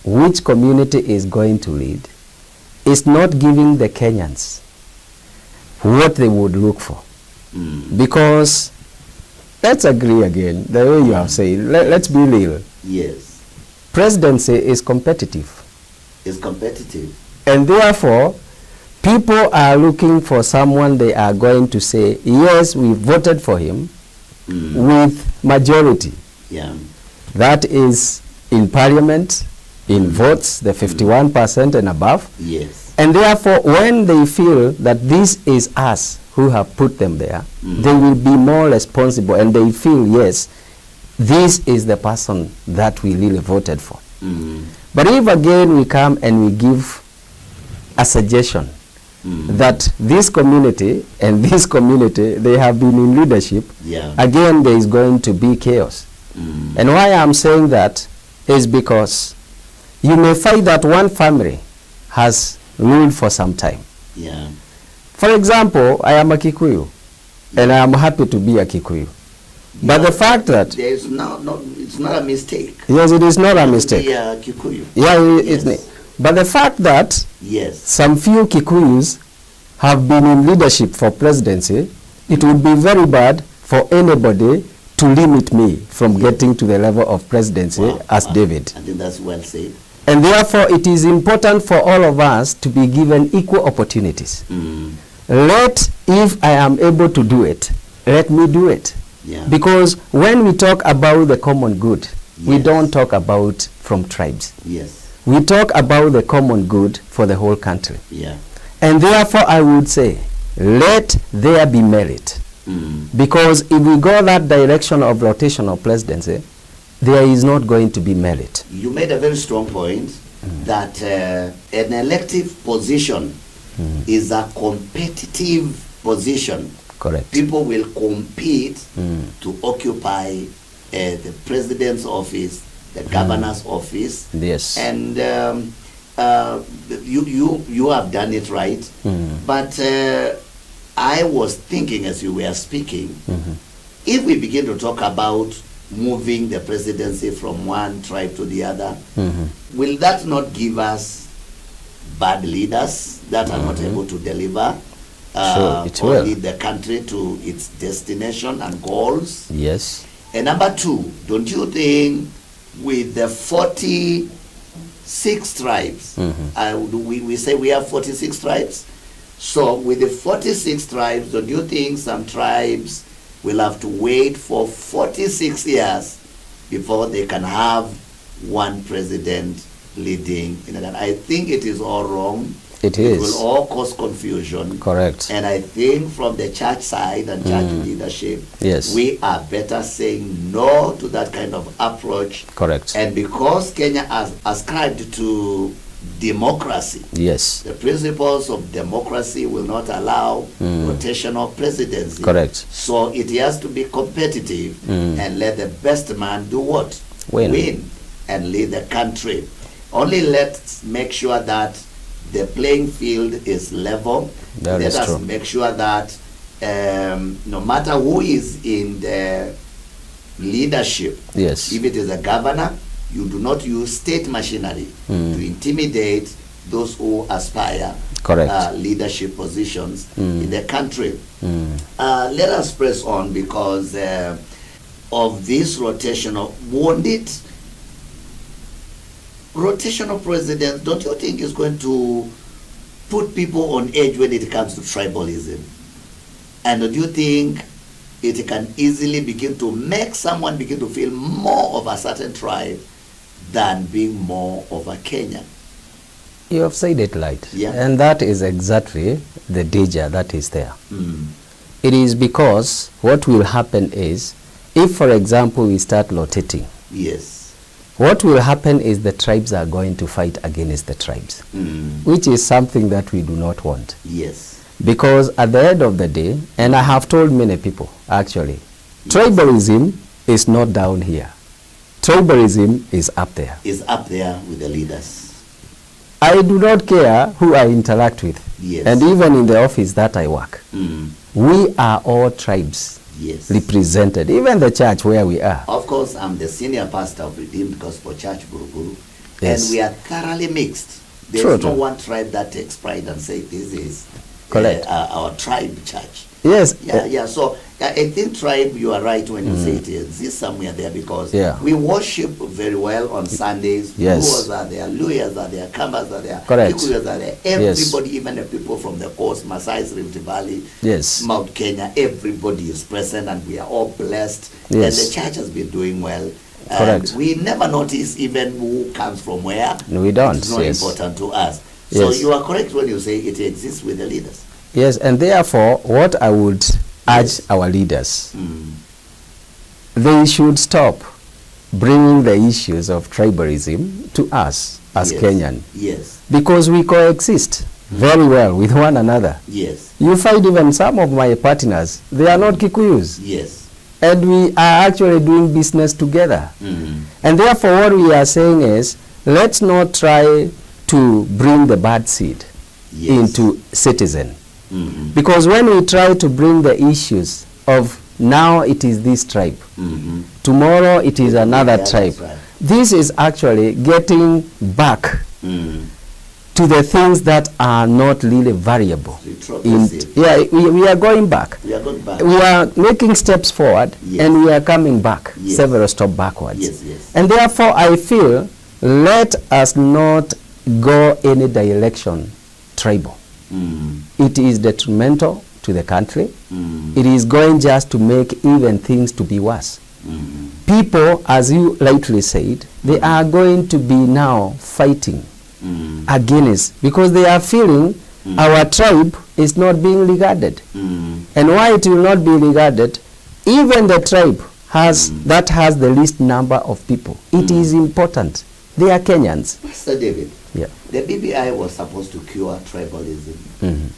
which community is going to lead is not giving the Kenyans what they would look for. Because, let's agree again, the way you have said, let's be real. Yes. Presidency is competitive. It's competitive. And therefore, people are looking for someone they are going to say, yes, we voted for him with majority. Yeah. That is in parliament, in votes, the 51% and above. Yes. And therefore, when they feel that this is us who have put them there, they will be more responsible and they feel, yes, this is the person that we really voted for. But if again we come and we give a suggestion that this community and this community, they have been in leadership, again there is going to be chaos. And why I'm saying that is because you may find that one family has ruled for some time. Yeah. For example, I am a Kikuyu, and I am happy to be a Kikuyu. But the fact that there is it's not a mistake. Yes, it is not a mistake. Yeah, Kikuyu. Yeah, yes. But the fact that some few Kikuyus have been in leadership for presidency, it would be very bad for anybody to limit me from getting to the level of presidency as David. I think that's well said. And therefore, it is important for all of us to be given equal opportunities. If I am able to do it, let me do it. Yeah. Because when we talk about the common good, we don't talk about from tribes. Yes. We talk about the common good for the whole country. Yeah. And therefore, I would say, let there be merit. Because if we go that direction of rotational presidency, there is not going to be merit. You made a very strong point that an elective position is a competitive position. Correct. People will compete to occupy the president's office, the governor's office. Yes. And you have done it right. But I was thinking as you were speaking, if we begin to talk about moving the presidency from one tribe to the other, will that not give us bad leaders that are not able to deliver or lead the country to its destination and goals? Yes. And number two, don't you think with the 46 tribes, we say we have 46 tribes, so with the 46 tribes, don't you think some tribes will have to wait for 46 years before they can have one president leading? I think it is all wrong. It is. It will all cause confusion. Correct. And I think from the church side and church leadership, we are better saying no to that kind of approach. Correct. And because Kenya has ascribed to democracy, the principles of democracy will not allow rotational presidency. Correct. So it has to be competitive and let the best man do what? Win and lead the country. Only let's make sure that the playing field is level. Let us make sure that no matter who is in the leadership, if it is a governor, you do not use state machinery to intimidate those who aspire leadership positions in the country. Let us press on because of this rotational. Rotational president, don't you think is going to put people on edge when it comes to tribalism? And do you think it can easily begin to make someone begin to feel more of a certain tribe than being more of a Kenyan? You have said it right. And that is exactly the danger that is there. It is because what will happen is, if for example we start rotating, what will happen is the tribes are going to fight against the tribes, which is something that we do not want. Because at the end of the day, and I have told many people actually, Tribalism is not down here. Tribalism is up there. Is up there with the leaders. I do not care who I interact with. Yes. And even in the office that I work, we are all tribes represented, even the church where we are. Of course, I'm the senior pastor of Redeemed Gospel Church, Buruburu, yes. and we are thoroughly mixed. There's no one tribe that takes pride and say this is our tribe church. Yes. Yeah. So I think tribe, you are right when you say it exists somewhere there, because we worship very well on Sundays. Yes. Luos are there, Luyas are there, Kambas are there, correct. Kikuyas are there. Everybody, even the people from the coast, Masai's Rift Valley, Mount Kenya, everybody is present, and we are all blessed. And the church has been doing well. Correct. And we never notice even who comes from where. No, we don't. It's not important to us. So you are correct when you say it exists with the leaders. Yes, and therefore, what I would urge our leaders, they should stop bringing the issues of tribalism to us as Kenyan. Yes. Because we coexist very well with one another. Yes. You find even some of my partners, they are not Kikuyus. Yes. And we are actually doing business together. And therefore, what we are saying is, let's not try to bring the bad seed into citizen. Because when we try to bring the issues of now it is this tribe, tomorrow it is another tribe, this is actually getting back to the things that are not really variable. We are going back. We are making steps forward, and we are coming back several steps backwards. And therefore, I feel, let us not go any direction tribal. It is detrimental to the country. It is going just to make even things to be worse. People, as you rightly said, they are going to be now fighting against, because they are feeling our tribe is not being regarded. And why it will not be regarded? Even the tribe that has the least number of people. It is important. They are Kenyans. Pastor David, the BBI was supposed to cure tribalism.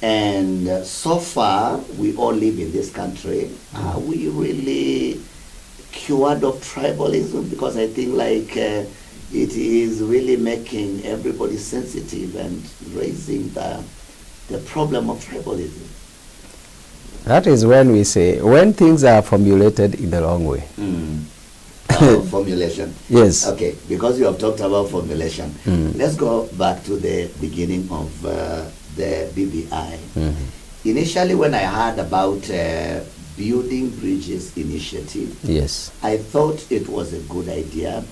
And so far, we all live in this country. Are we really cured of tribalism? Because I think like it is really making everybody sensitive and raising the problem of tribalism. That is when we say, when things are formulated in the wrong way. Formulation. Yes. Okay, because you have talked about formulation, let's go back to the beginning of the BBI. Initially, when I heard about Building Bridges initiative, I thought it was a good idea,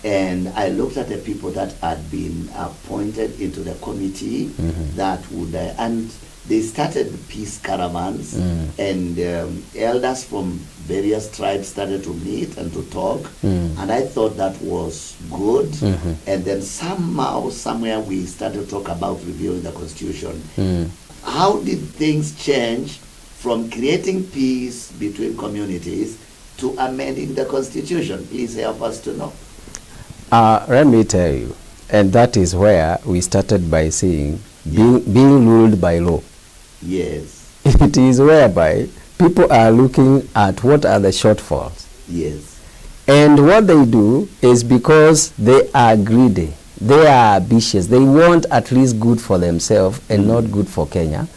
and I looked at the people that had been appointed into the committee that would, and they started peace caravans, and elders from various tribes started to meet and to talk, and I thought that was good. And then somehow, somewhere, we started to talk about reviewing the constitution. How did things change from creating peace between communities to amending the constitution? Please help us to know. Let me tell you, and that is where we started by saying being ruled by law. Yes. It is whereby people are looking at what are the shortfalls. Yes. And what they do is because they are greedy, they are ambitious, they want at least good for themselves and not good for Kenya.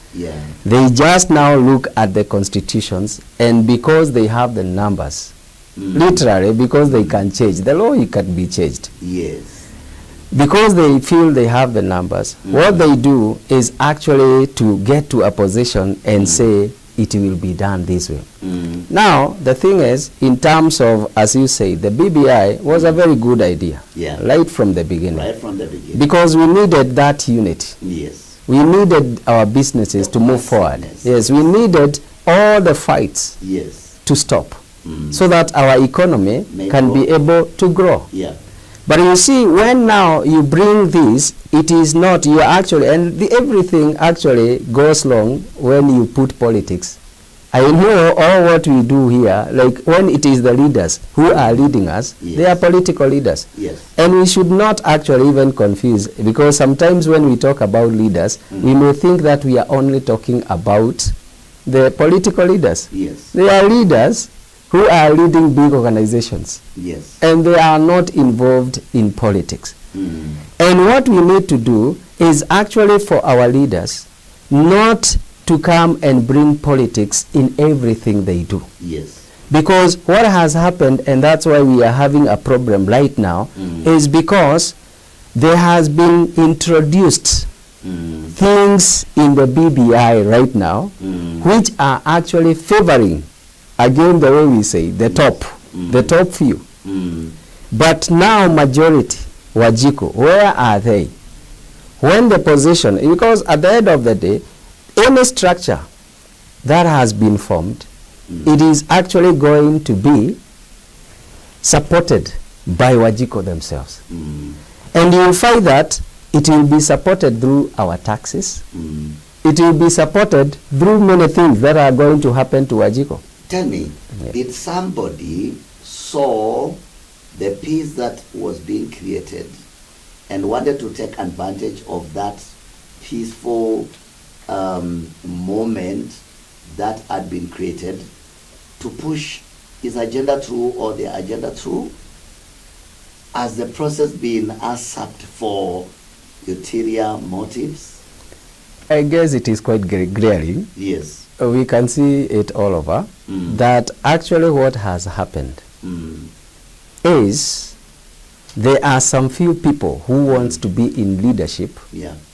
They just now look at the constitutions, and because they have the numbers, literally because they can change, the law it can be changed. Yes. Because they feel they have the numbers, what they do is actually to get to a position and say it will be done this way. Now, the thing is, in terms of, as you say, the BBI was a very good idea. Right from the beginning. Right from the beginning. Because we needed that unity. Yes. We needed our businesses to move forward. Yes, we needed all the fights to stop so that our economy can be able to grow. But you see, when now you bring this, it is not, you are actually, and everything actually goes wrong when you put politics. I know all what we do here, like when it is the leaders who are leading us, they are political leaders. And we should not actually even confuse, because sometimes when we talk about leaders, we may think that we are only talking about the political leaders. They are leaders who are leading big organizations. Yes. And they are not involved in politics. And what we need to do is actually for our leaders not to come and bring politics in everything they do. Yes. Because what has happened, and that's why we are having a problem right now, is because there has been introduced things in the BBI right now which are actually favoring, again the way we say, the top few. But now majority, Wajiko, where are they? When the position, because at the end of the day, any structure that has been formed, it is actually going to be supported by Wajiko themselves. And you will find that it will be supported through our taxes. It will be supported through many things that are going to happen to Wajiko. Tell me, did somebody saw the peace that was being created and wanted to take advantage of that peaceful moment that had been created to push his agenda through or their agenda through? Has the process been usurped for ulterior motives? I guess it is quite glaring. Yes. We can see it all over, that actually what has happened is there are some few people who wants to be in leadership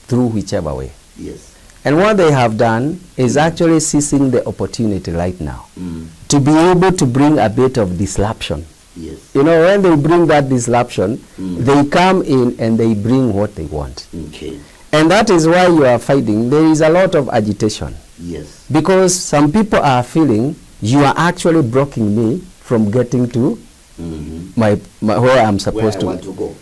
through whichever way. Yes. And what they have done is actually seizing the opportunity right now to be able to bring a bit of disruption. Yes. You know, when they bring that disruption, they come in and they bring what they want. Okay. And that is why you are fighting. There is a lot of agitation. Yes. Because some people are feeling you are actually blocking me from getting to my where I'm supposed to want to go.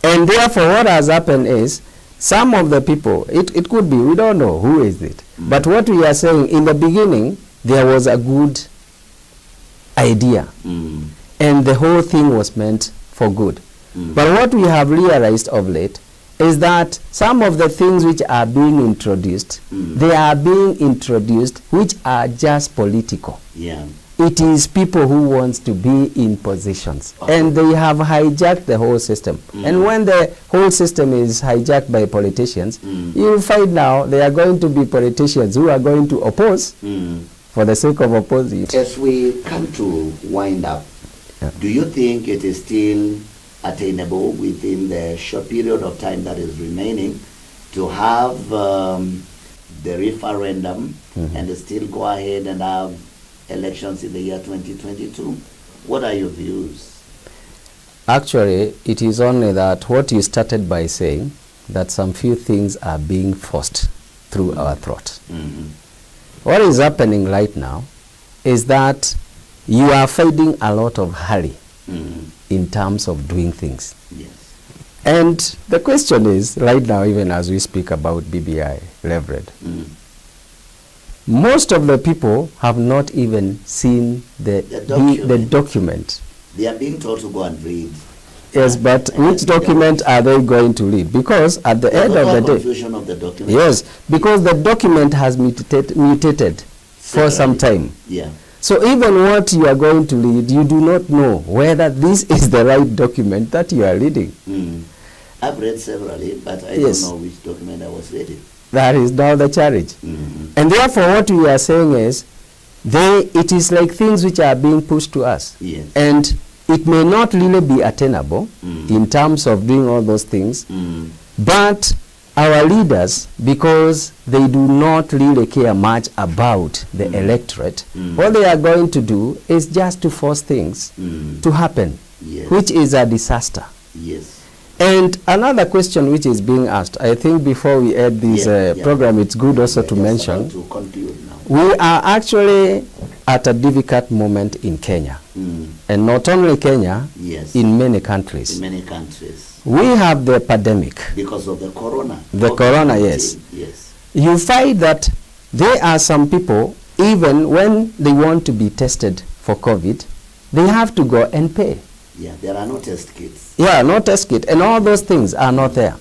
And therefore what has happened is some of the people, it could be, we don't know who is it. But what we are saying, in the beginning, there was a good idea. And the whole thing was meant for good. But what we have realized of late is that some of the things which are being introduced, they are being introduced which are just political. Yeah. It is people who wants to be in positions. And they have hijacked the whole system. And when the whole system is hijacked by politicians, you'll find now there are going to be politicians who are going to oppose for the sake of opposing. As we come to wind up, do you think it is still attainable within the short period of time that is remaining to have the referendum and still go ahead and have elections in the year 2022? What are your views? Actually, it is only that what you started by saying, that some few things are being forced through our throat. What is happening right now is that you are finding a lot of hurry in terms of doing things. Yes. And the question is, right now, even as we speak about BBI, Reverend, most of the people have not even seen the document. They are being told to go and read. Yes, but which document are they going to read? Because at the end of the day, confusion of the document. Yes, because the document has mutated for some time. Yeah. So even what you are going to read, you do not know whether this is the right document that you are reading. I've read severally, but I don't know which document I was reading. That is now the challenge. And therefore what we are saying is, it is like things which are being pushed to us. Yes. And it may not really be attainable in terms of doing all those things, but our leaders, because they do not really care much about the electorate, what they are going to do is just to force things to happen, which is a disaster. Yes. And another question which is being asked, I think before we end this program, it's good also to mention, to conclude now. We are actually at a difficult moment in Kenya. And not only Kenya, in many countries. In many countries. We have the pandemic. Because of the corona. The corona, yes. Yes. You find that there are some people, even when they want to be tested for COVID, they have to go and pay. Yeah, there are no test kits. Yeah, no test kit. And all those things are not there.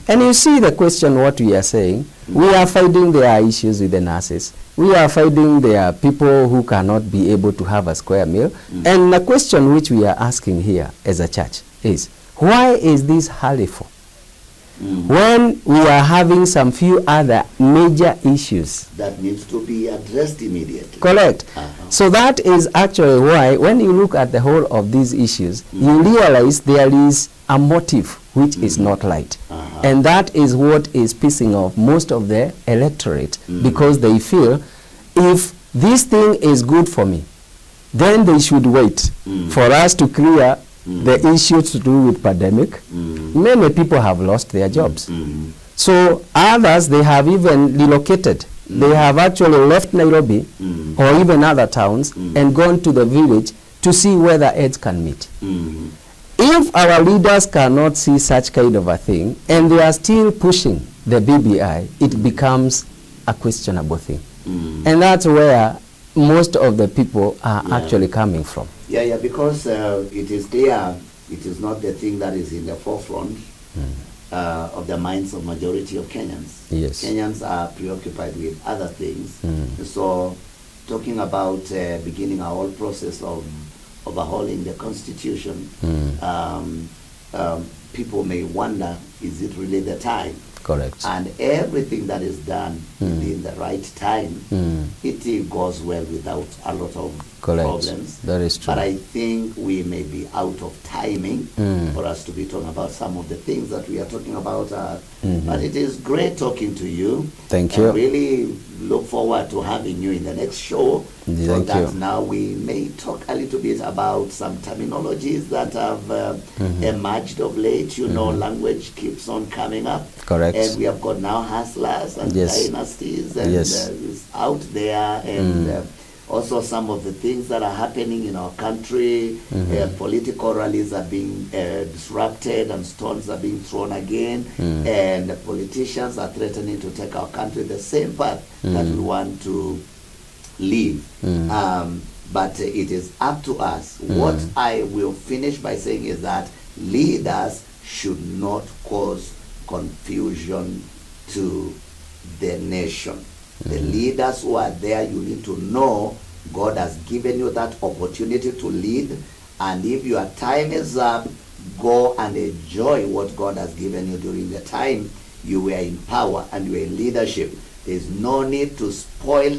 And you see the question, what we are saying, we are fighting their issues with the nurses. We are fighting their people who cannot be able to have a square meal. And the question which we are asking here as a church is, why is this hurryful? When we are having some few other major issues that needs to be addressed immediately. Correct. So that is actually why when you look at the whole of these issues, you realize there is a motive which is not light. And that is what is pissing off most of the electorate, because they feel if this thing is good for me, then they should wait for us to clear the issues to do with pandemic. Many people have lost their jobs. So others, they have even relocated. They have actually left Nairobi or even other towns and gone to the village to see whether AIDS can meet. If our leaders cannot see such kind of a thing and they are still pushing the BBI, it becomes a questionable thing. And that's where most of the people are actually coming from. Yeah, because it is clear it is not the thing that is in the forefront of the minds of majority of Kenyans. Yes. Kenyans are preoccupied with other things. So talking about beginning our whole process of overhauling the constitution, people may wonder, is it really the time? Correct. And everything that is done within the right time, it goes well without a lot of problems. That is true. But I think we may be out of timing for us to be talking about some of the things that we are talking about. But it is great talking to you. Thank you. I really look forward to having you in the next show. So that now we may talk a little bit about some terminologies that have emerged of late. You know, language keeps on coming up. Correct. And we have got now hustlers and dynasties and out there, and also some of the things that are happening in our country. Political rallies are being disrupted and stones are being thrown again, and the politicians are threatening to take our country the same path that we want to leave. But it is up to us. What I will finish by saying is that leaders should not cause confusion to the nation. The leaders who are there, you need to know God has given you that opportunity to lead, and if your time is up, go and enjoy what God has given you during the time you were in power and you were in leadership. There's no need to spoil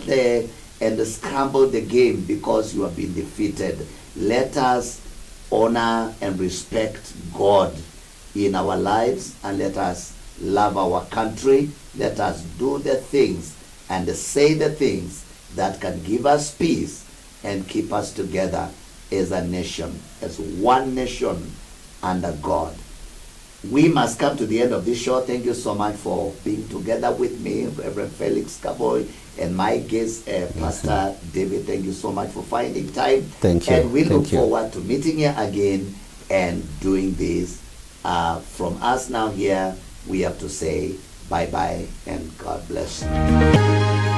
and scramble the game because you have been defeated. Let us honor and respect God in our lives, and let us love our country. Let us do the things and say the things that can give us peace and keep us together as a nation, as one nation under God. We must come to the end of this show. Thank you so much for being together with me, Reverend Felix, Kavoi, and my guest, Pastor David. Thank you so much for finding time. Thank you. And we look forward to meeting you again and doing this. From us now here, we have to say bye-bye and God bless you.